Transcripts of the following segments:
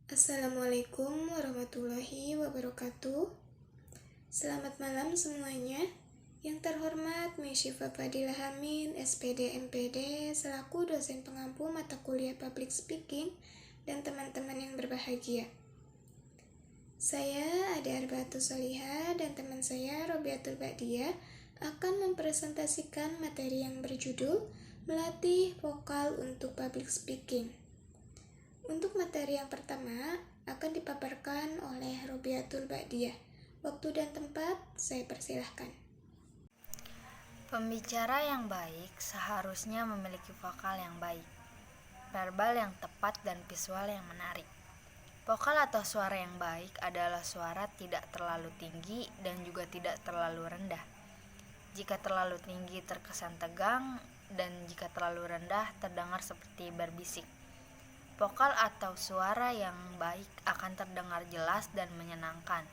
Assalamualaikum warahmatullahi wabarakatuh. Selamat malam semuanya. Yang terhormat Misyifa Fadilah Amin, SPD MPD, selaku dosen pengampu mata kuliah Public Speaking dan teman-teman yang berbahagia. Saya Ade Arbatus Solihah dan teman saya Robiatul Ba'diyah akan mempresentasikan materi yang berjudul Melatih Vokal untuk Public Speaking. Untuk materi yang pertama akan dipaparkan oleh Robiatul Ba'diyah. Waktu dan tempat saya persilahkan. Pembicara yang baik seharusnya memiliki vokal yang baik, verbal yang tepat dan visual yang menarik. Vokal atau suara yang baik adalah suara tidak terlalu tinggi dan juga tidak terlalu rendah. Jika terlalu tinggi terkesan tegang dan jika terlalu rendah terdengar seperti berbisik. Vokal atau suara yang baik akan terdengar jelas dan menyenangkan.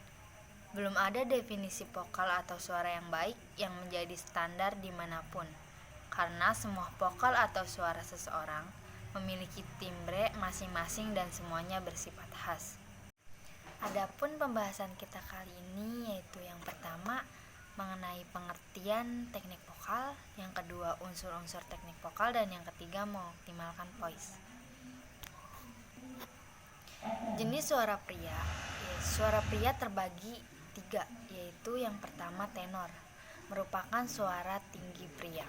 Belum ada definisi vokal atau suara yang baik yang menjadi standar dimanapun, karena semua vokal atau suara seseorang memiliki timbre masing-masing dan semuanya bersifat khas. Adapun pembahasan kita kali ini yaitu yang pertama mengenai pengertian teknik vokal, yang kedua unsur-unsur teknik vokal, dan yang ketiga mengoptimalkan voice. Jenis suara pria. Suara pria terbagi 3, yaitu yang pertama tenor, merupakan suara tinggi pria.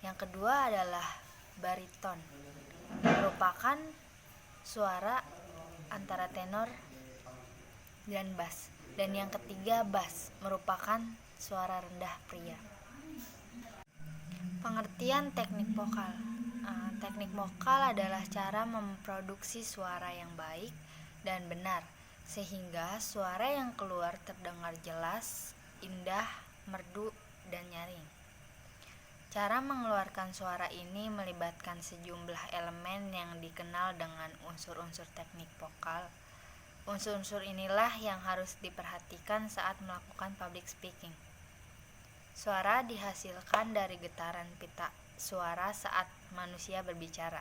Yang kedua adalah bariton, merupakan suara antara tenor dan bass. Dan yang ketiga bass, merupakan suara rendah pria. Pengertian teknik vokal. Teknik vokal adalah cara memproduksi suara yang baik dan benar, sehingga suara yang keluar terdengar jelas, indah, merdu, dan nyaring. Cara mengeluarkan suara ini melibatkan sejumlah elemen yang dikenal dengan unsur-unsur teknik vokal. Unsur-unsur inilah yang harus diperhatikan saat melakukan public speaking. Suara dihasilkan dari getaran pita suara saat manusia berbicara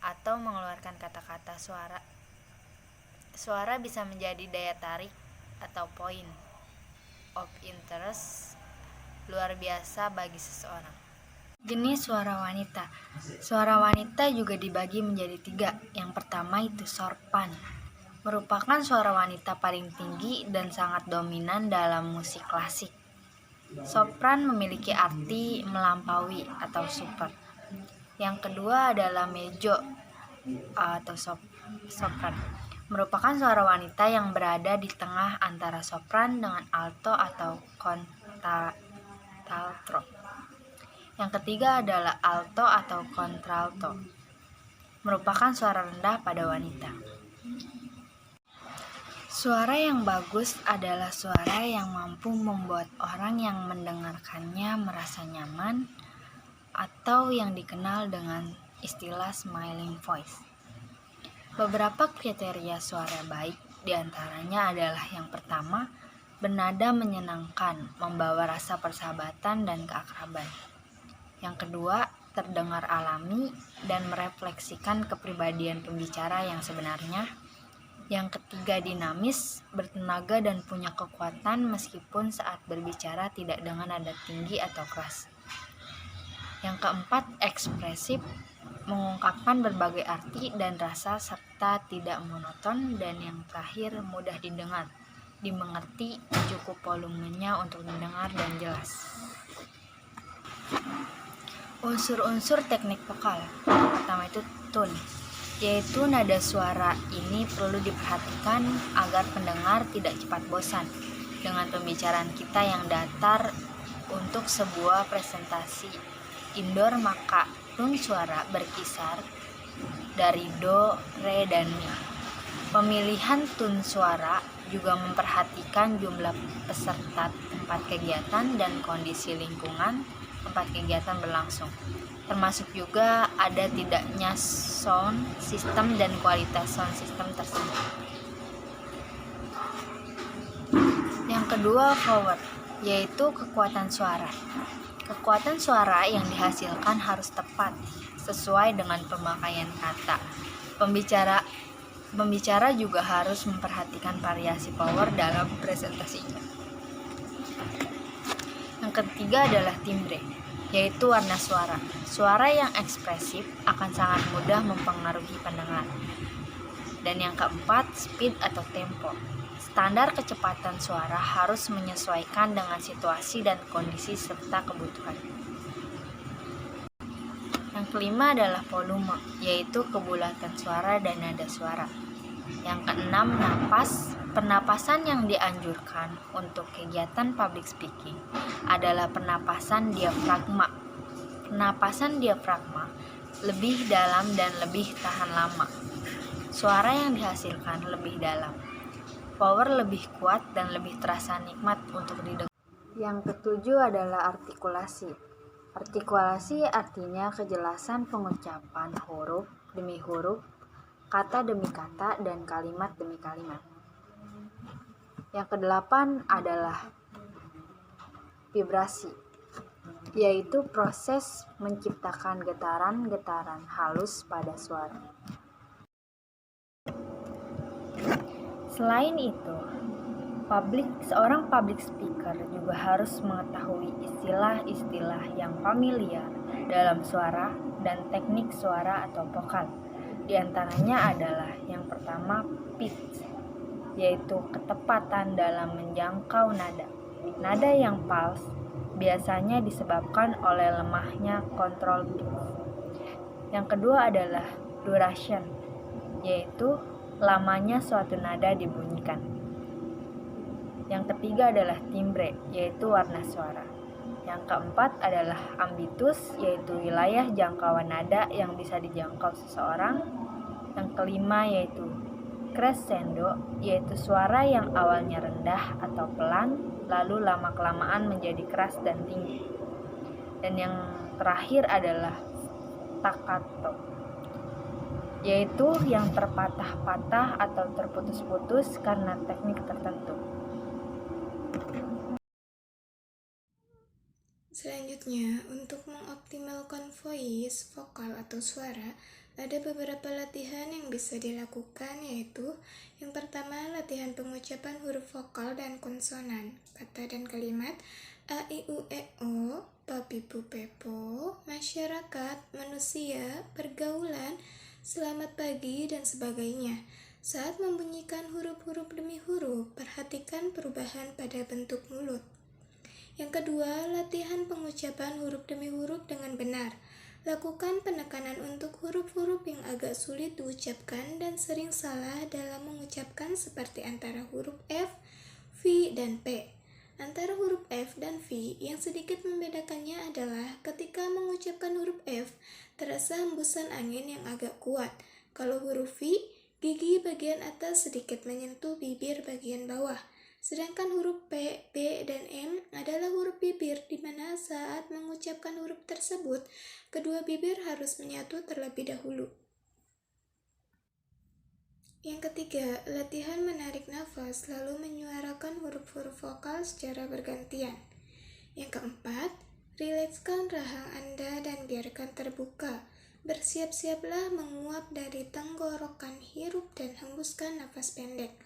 atau mengeluarkan kata-kata suara. Suara bisa menjadi daya tarik atau point of interest luar biasa bagi seseorang. Jenis suara wanita. Suara wanita juga dibagi menjadi 3. Yang pertama itu sopran, merupakan suara wanita paling tinggi dan sangat dominan dalam musik klasik. Sopran memiliki arti melampaui atau super. Yang kedua adalah mezzo atau sopran, merupakan suara wanita yang berada di tengah antara sopran dengan alto atau contralto. Yang ketiga adalah alto atau contralto, merupakan suara rendah pada wanita. Suara yang bagus adalah suara yang mampu membuat orang yang mendengarkannya merasa nyaman, atau yang dikenal dengan istilah smiling voice. Beberapa kriteria suara baik diantaranya adalah yang pertama, bernada menyenangkan, membawa rasa persahabatan dan keakraban. Yang kedua, terdengar alami dan merefleksikan kepribadian pembicara yang sebenarnya. Yang ketiga, dinamis, bertenaga dan punya kekuatan meskipun saat berbicara tidak dengan nada tinggi atau keras. Yang keempat, ekspresif, mengungkapkan berbagai arti dan rasa serta tidak monoton. Dan yang terakhir, mudah didengar, dimengerti, cukup volumenya untuk didengar dan jelas. Unsur-unsur teknik vokal. Pertama itu tone, yaitu nada suara ini perlu diperhatikan agar pendengar tidak cepat bosan dengan pembicaraan kita yang datar. Untuk sebuah presentasi indoor, maka tone suara berkisar dari do, re, dan mi. Pemilihan tone suara juga memperhatikan jumlah peserta tempat kegiatan dan kondisi lingkungan tempat kegiatan berlangsung, termasuk juga ada tidaknya sound system dan kualitas sound system tersebut. Yang kedua, power, yaitu kekuatan suara. Kekuatan suara yang dihasilkan harus tepat, sesuai dengan pemakaian kata. Pembicara Pembicara juga harus memperhatikan variasi power dalam presentasinya. Yang ketiga adalah timbre, yaitu warna suara. Suara yang ekspresif akan sangat mudah mempengaruhi pendengar. Dan yang keempat, speed atau tempo. Standar kecepatan suara harus menyesuaikan dengan situasi dan kondisi serta kebutuhan. Yang kelima adalah volume, yaitu kebulatan suara dan nada suara. Yang keenam, napas. Pernapasan yang dianjurkan untuk kegiatan public speaking adalah pernapasan diafragma. Pernapasan diafragma lebih dalam dan lebih tahan lama. Suara yang dihasilkan lebih dalam. Power lebih kuat dan lebih terasa nikmat untuk didengar. Yang ketujuh adalah artikulasi. Artikulasi artinya kejelasan pengucapan huruf demi huruf, kata demi kata, dan kalimat demi kalimat. Yang kedelapan adalah vibrasi, yaitu proses menciptakan getaran-getaran halus pada suara. Selain itu, seorang public speaker juga harus mengetahui istilah-istilah yang familiar dalam suara dan teknik suara atau vokal. Di antaranya adalah yang pertama pitch, yaitu ketepatan dalam menjangkau nada. Nada yang false biasanya disebabkan oleh lemahnya kontrol pitch. Yang kedua adalah duration, yaitu lamanya suatu nada dibunyikan. Yang ketiga adalah timbre, yaitu warna suara. Yang keempat adalah ambitus, yaitu wilayah jangkauan nada yang bisa dijangkau seseorang. Yang kelima yaitu crescendo, yaitu suara yang awalnya rendah atau pelan, lalu lama-kelamaan menjadi keras dan tinggi. Dan yang terakhir adalah staccato, yaitu yang terpatah-patah atau terputus-putus karena teknik tertentu. Selanjutnya, untuk mengoptimalkan voice, vokal atau suara, ada beberapa latihan yang bisa dilakukan, yaitu yang pertama, latihan pengucapan huruf vokal dan konsonan, kata dan kalimat a, i, u, e, o, papi, pu, pepo, masyarakat, manusia, pergaulan, selamat pagi, dan sebagainya. Saat membunyikan huruf-huruf demi huruf, perhatikan perubahan pada bentuk mulut. Yang kedua, latihan pengucapan huruf demi huruf dengan benar. Lakukan penekanan untuk huruf-huruf yang agak sulit diucapkan dan sering salah dalam mengucapkan, seperti antara huruf F, V, dan P. Antara huruf F dan V, yang sedikit membedakannya adalah ketika mengucapkan huruf F, terasa hembusan angin yang agak kuat. Kalau huruf V, gigi bagian atas sedikit menyentuh bibir bagian bawah. Sedangkan huruf P, B, dan M adalah huruf bibir, di mana saat mengucapkan huruf tersebut, kedua bibir harus menyatu terlebih dahulu. Yang ketiga, latihan menarik nafas lalu menyuarakan huruf-huruf vokal secara bergantian. Yang keempat, rilekskan rahang Anda dan biarkan terbuka. Bersiap-siaplah menguap dari tenggorokan, hirup dan hembuskan nafas pendek.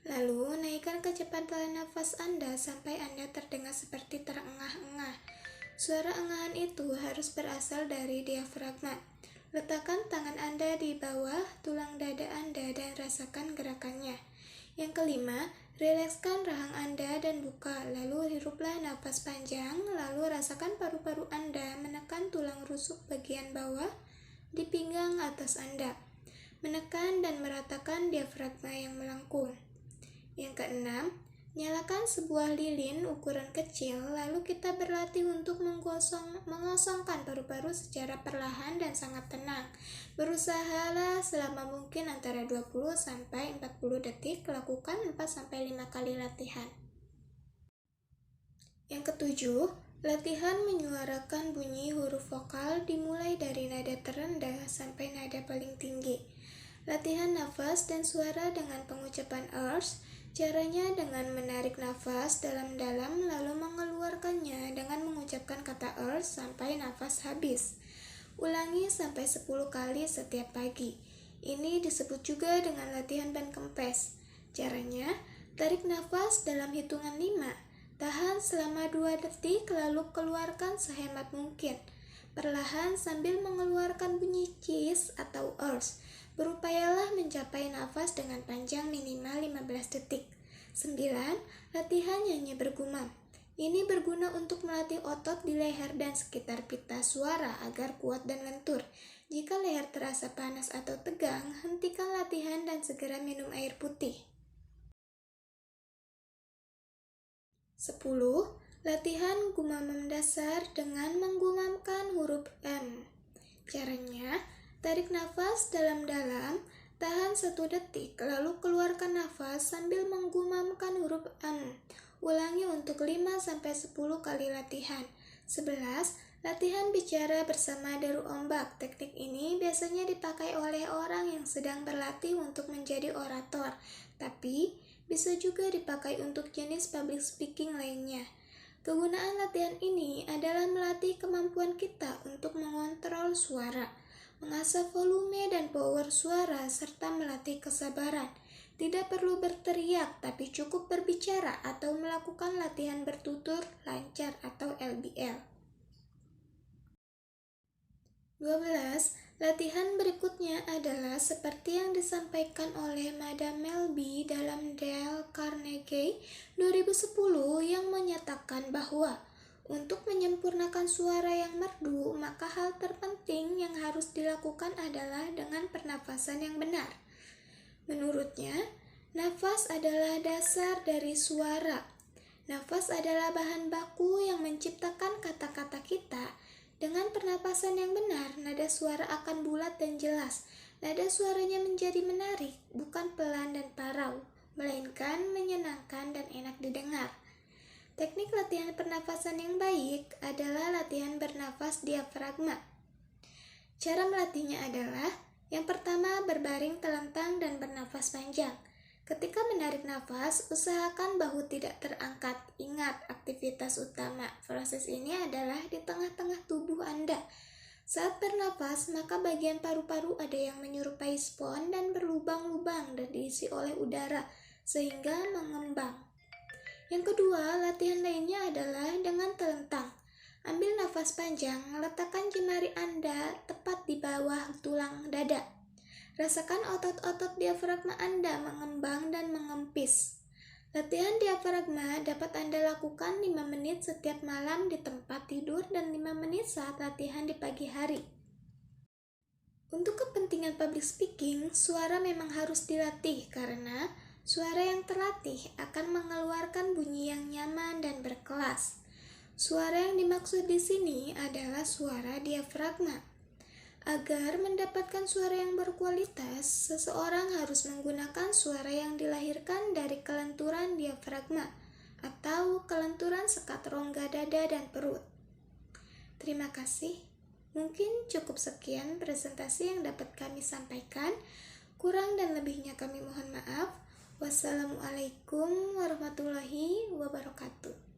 Lalu, naikkan kecepatan nafas Anda sampai Anda terdengar seperti terengah-engah. Suara engahan itu harus berasal dari diafragma. Letakkan tangan Anda di bawah tulang dada Anda dan rasakan gerakannya. Yang kelima, rilekskan rahang Anda dan buka. Lalu hiruplah nafas panjang, lalu rasakan paru-paru Anda menekan tulang rusuk bagian bawah di pinggang atas Anda. Menekan dan meratakan diafragma yang melengkung. Yang keenam, nyalakan sebuah lilin ukuran kecil, lalu kita berlatih untuk mengosongkan paru-paru secara perlahan dan sangat tenang. Berusahalah selama mungkin antara 20-40 detik, lakukan 4-5 kali latihan. Yang ketujuh, latihan menyuarakan bunyi huruf vokal dimulai dari nada terendah sampai nada paling tinggi. Latihan nafas dan suara dengan pengucapan ers. Caranya dengan menarik nafas dalam-dalam lalu mengeluarkannya dengan mengucapkan kata ers sampai nafas habis. Ulangi sampai 10 kali setiap pagi. Ini disebut juga dengan latihan ban kempes. Caranya, tarik nafas dalam hitungan 5, tahan selama 2 detik lalu keluarkan sehemat mungkin. Perlahan sambil mengeluarkan bunyi cheese atau ors. Berupayalah mencapai nafas dengan panjang minimal 15 detik. 9. Latihan nyanyi bergumam. Ini berguna untuk melatih otot di leher dan sekitar pita suara agar kuat dan lentur. Jika leher terasa panas atau tegang, hentikan latihan dan segera minum air putih. 10. Latihan gumam dasar dengan menggumamkan huruf M. Caranya, tarik nafas dalam-dalam, tahan 1 detik, lalu keluarkan nafas sambil menggumamkan huruf M. Ulangi untuk 5-10 kali latihan. 11. Latihan bicara bersama deru ombak. Teknik ini biasanya dipakai oleh orang yang sedang berlatih untuk menjadi orator, tapi bisa juga dipakai untuk jenis public speaking lainnya. Kegunaan latihan ini adalah melatih kemampuan kita untuk mengontrol suara, mengasah volume dan power suara, serta melatih kesabaran. Tidak perlu berteriak, tapi cukup berbicara atau melakukan latihan bertutur lancar atau LBL. 12. Latihan berikutnya adalah seperti yang disampaikan oleh Madame Melby dalam Dale Carnegie 2010 yang menyatakan bahwa untuk menyempurnakan suara yang merdu, maka hal terpenting yang harus dilakukan adalah dengan pernafasan yang benar. Menurutnya, nafas adalah dasar dari suara. Nafas adalah bahan baku yang menciptakan kata-kata kita. Dengan pernapasan yang benar, nada suara akan bulat dan jelas. Nada suaranya menjadi menarik, bukan pelan dan parau, melainkan menyenangkan dan enak didengar. Teknik latihan pernafasan yang baik adalah latihan bernafas diafragma. Cara melatihnya adalah yang pertama, berbaring telentang dan bernafas panjang. Ketika menarik nafas, usahakan bahu tidak terangkat. Ingat, aktivitas utama proses ini adalah di tengah-tengah tubuh Anda. Saat bernafas, maka bagian paru-paru ada yang menyerupai spons dan berlubang-lubang dan diisi oleh udara, sehingga mengembang. Yang kedua, latihan lainnya adalah dengan telentang. Ambil nafas panjang, letakkan jemari Anda tepat di bawah tulang dada. Rasakan otot-otot diafragma Anda mengembang dan mengempis. Latihan diafragma dapat Anda lakukan 5 menit setiap malam di tempat tidur dan 5 menit saat latihan di pagi hari. Untuk kepentingan public speaking, suara memang harus dilatih karena suara yang terlatih akan mengeluarkan bunyi yang nyaman dan berkelas. Suara yang dimaksud di sini adalah suara diafragma. Agar mendapatkan suara yang berkualitas, seseorang harus menggunakan suara yang dilahirkan dari kelenturan diafragma atau kelenturan sekat rongga dada dan perut. Terima kasih. Mungkin cukup sekian presentasi yang dapat kami sampaikan. Kurang dan lebihnya kami mohon maaf. Wassalamualaikum warahmatullahi wabarakatuh.